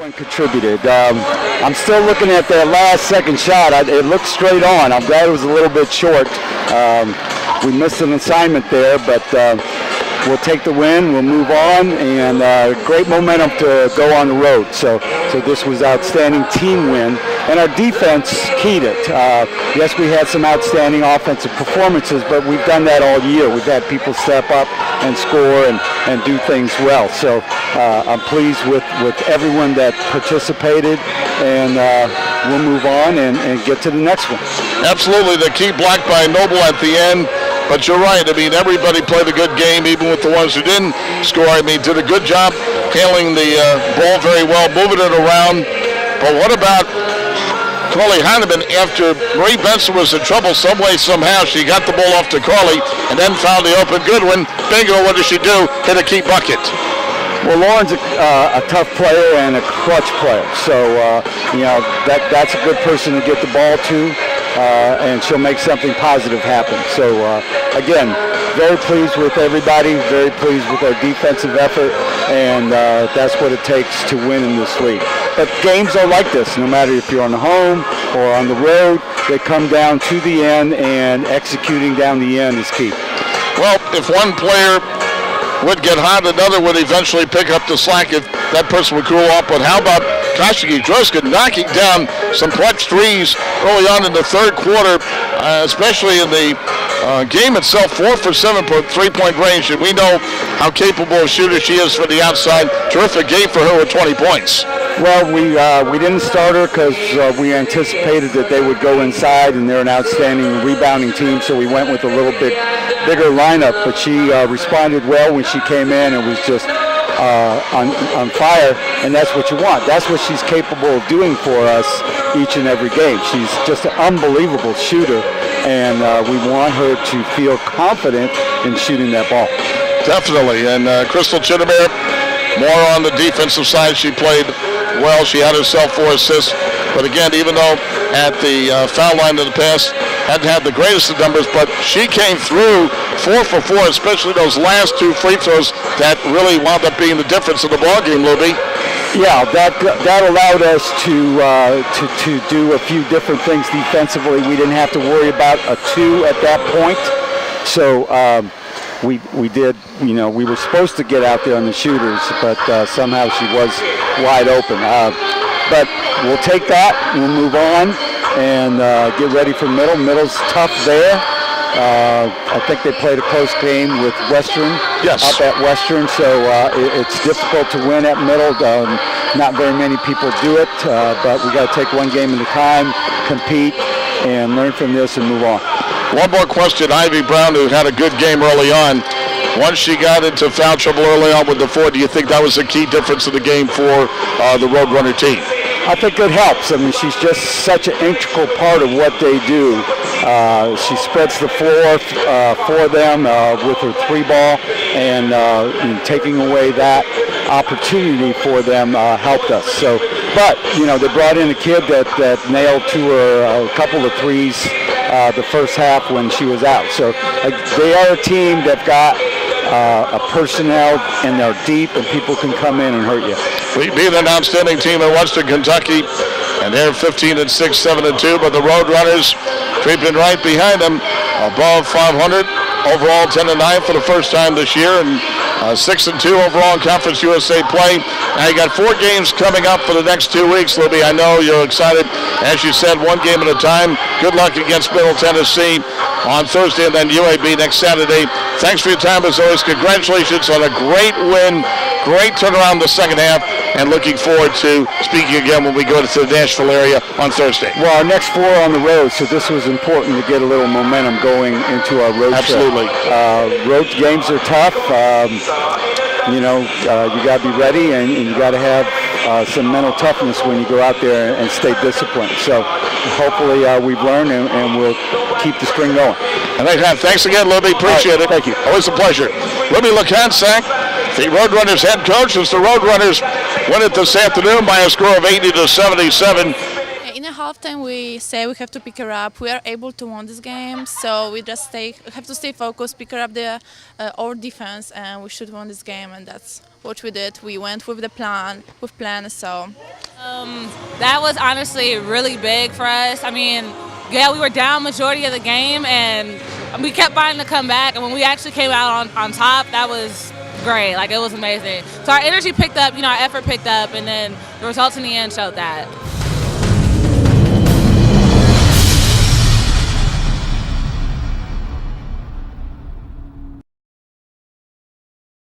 Everyone contributed. I'm still looking at that last second shot. It looked straight on. I'm glad it was a little bit short. We missed an assignment there, but we'll take the win. We'll move on, and great momentum to go on the road. So this was outstanding team win, and our defense keyed it. Yes, we had some outstanding offensive performances, but we've done that all year. We've had people step up and score and do things well. So I'm pleased with everyone that participated, and we'll move on and get to the next one. Absolutely, the key block by Noble at the end. But you're right. I mean, everybody played a good game, even with the ones who didn't score. I mean, did a good job handling the ball very well, moving it around. But what about Carly Heineman? After Marie Benson was in trouble some way, somehow, she got the ball off to Carly and then found the open Goodwin. Bingo, what does she do? Hit a key bucket. Well, Lauren's a tough player and a clutch player. So, that's a good person to get the ball to. And she'll make something positive happen. So, again, very pleased with everybody, very pleased with our defensive effort, and that's what it takes to win in this league. But games are like this, no matter if you're on the home or on the road, they come down to the end, and executing down the end is key. Well, if one player would get hot, another would eventually pick up the slack if that person would cool off. But how about Kashiki Droska knocking down some clutch threes early on in the third quarter, especially in the game itself, 4 for 7 for three-point range, and we know how capable a shooter she is from the outside. Terrific game for her with 20 points. Well, we didn't start her because we anticipated that they would go inside, and they're an outstanding rebounding team, so we went with a little bit bigger lineup, but she responded well when she came in and was just on fire, and that's what you want. That's what she's capable of doing for us each and every game. She's just an unbelievable shooter, and we want her to feel confident in shooting that ball. Definitely, and Crystal Chittimer, more on the defensive side. She played well. She had herself 4 assists, but again, even though at the foul line in the past hadn't had the greatest of numbers, but she came through 4 for 4, especially those last 2 free throws that really wound up being the difference in the ball game, Luby. Yeah, that allowed us to do a few different things defensively. We didn't have to worry about a 2 at that point, so we did. We were supposed to get out there on the shooters, but somehow she was wide open. But we'll take that. We'll move on and get ready for Middle. Middle's tough there. I think they played a close game with Western, yes, up at Western, so it's difficult to win at Middle. Not very many people do it, but we got to take one game at a time, compete, and learn from this and move on. One more question. Ivy Brown, who had a good game early on, once she got into foul trouble early on with the 4, do you think that was a key difference in the game for the Roadrunner team? I think it helps. I mean, she's just such an integral part of what they do. She spreads the floor for them with her 3-ball, and taking away that opportunity for them helped us. So, but they brought in a kid that nailed to her a couple of threes the first half when she was out. So they are a team that got a personnel, and they're deep, and people can come in and hurt you. We beat an outstanding team in Western Kentucky, and they're 15-6, 7-2, but the Roadrunners creeping right behind them, above 500. Overall 10-9 for the first time this year, and 6-2 overall in Conference USA play. Now you got 4 games coming up for the next 2 weeks, Libby. I know you're excited. As you said, 1 game at a time. Good luck against Middle Tennessee on Thursday, and then UAB next Saturday. Thanks for your time as always. Congratulations on a great win, great turnaround in the second half, and looking forward to speaking again when we go to the Nashville area on Thursday. Well, our next 4 on the road, so this was important to get a little momentum going into our road Absolutely. trip. Road games are tough. You got to be ready, and you got to have some mental toughness when you go out there and stay disciplined. So hopefully we've learned, and we'll keep the string going. And thanks again, Libby. Appreciate it. Thank you. Always a pleasure. Libby LeConsac, the Roadrunners head coach, as the Roadrunners win it this afternoon by a score of 80-77. halftime we say we have to pick her up. We are able to win this game, so we just have to stay focused, pick her up our defense, and we should win this game, and that's what we did. We went with the plan, so. That was honestly really big for us. I mean, yeah, we were down majority of the game, and we kept finding to come back, and when we actually came out on top, that was great. Like, it was amazing. So our energy picked up, our effort picked up, and then the results in the end showed that.